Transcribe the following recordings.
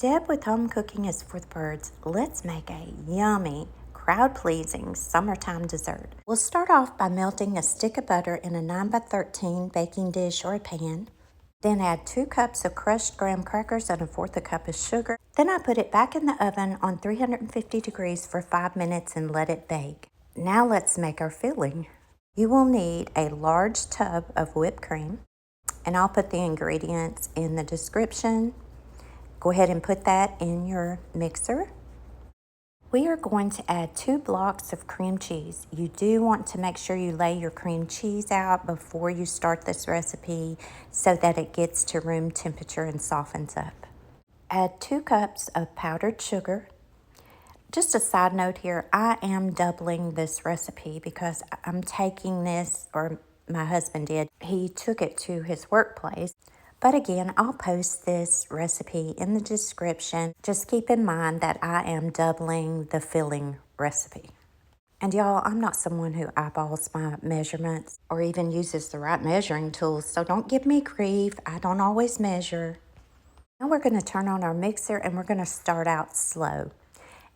Deb with Home Cooking is for the birds. Let's make a yummy, crowd-pleasing summertime dessert. We'll start off by melting a stick of butter in a 9 by 13 baking dish or a pan. Then add 2 cups of crushed graham crackers and 1/4 a cup of sugar. Then I put it back in the oven on 350 degrees for 5 minutes and let it bake. Now let's make our filling. You will need a large tub of whipped cream, and I'll put the ingredients in the description. Go ahead and put that in your mixer. We are going to add 2 blocks of cream cheese. You do want to make sure you lay your cream cheese out before you start this recipe so that it gets to room temperature and softens up. Add 2 cups of powdered sugar. Just a side note here, I am doubling this recipe because I'm taking this, or my husband did, he took it to his workplace. But again, I'll post this recipe in the description. Just keep in mind that I am doubling the filling recipe. And y'all, I'm not someone who eyeballs my measurements or even uses the right measuring tools, so don't give me grief. I don't always measure. Now we're going to turn on our mixer and we're going to start out slow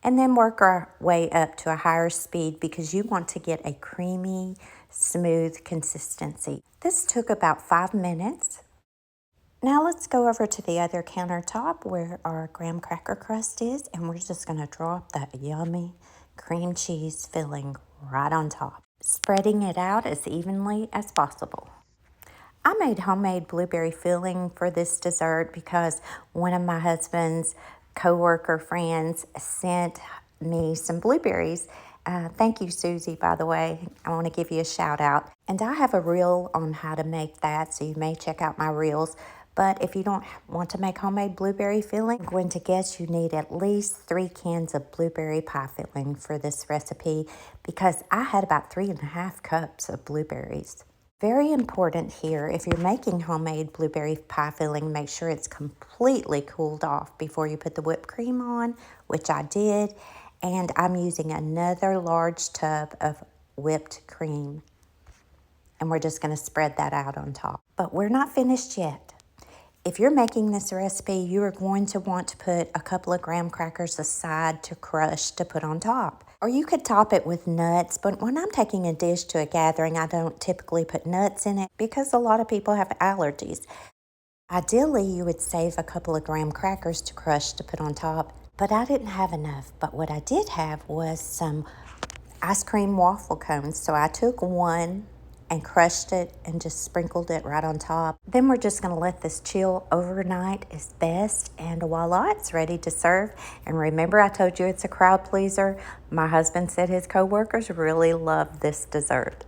and then work our way up to a higher speed because you want to get a creamy, smooth consistency. This took about 5 minutes. Now let's go over to the other countertop where our graham cracker crust is, and we're just going to drop that yummy cream cheese filling right on top, spreading it out as evenly as possible. I made homemade blueberry filling for this dessert because one of my husband's coworker friends sent me some blueberries. Thank you, Susie, by the way. I want to give you a shout out. And I have a reel on how to make that, so you may check out my reels. But if you don't want to make homemade blueberry filling, I'm going to guess you need at least 3 cans of blueberry pie filling for this recipe because I had about 3.5 cups of blueberries. Very important here, if you're making homemade blueberry pie filling, make sure it's completely cooled off before you put the whipped cream on, which I did. And I'm using another large tub of whipped cream. And we're just going to spread that out on top. But we're not finished yet. If you're making this recipe, you are going to want to put a couple of graham crackers aside to crush to put on top. Or you could top it with nuts, but when I'm taking a dish to a gathering, I don't typically put nuts in it because a lot of people have allergies. Ideally, you would save a couple of graham crackers to crush to put on top, but I didn't have enough. But what I did have was some ice cream waffle cones, so I took one and crushed it and just sprinkled it right on top. Then we're just going to let this chill overnight is best, and voila, it's ready to serve. And remember, I told you it's a crowd pleaser. My husband said his coworkers really love this dessert.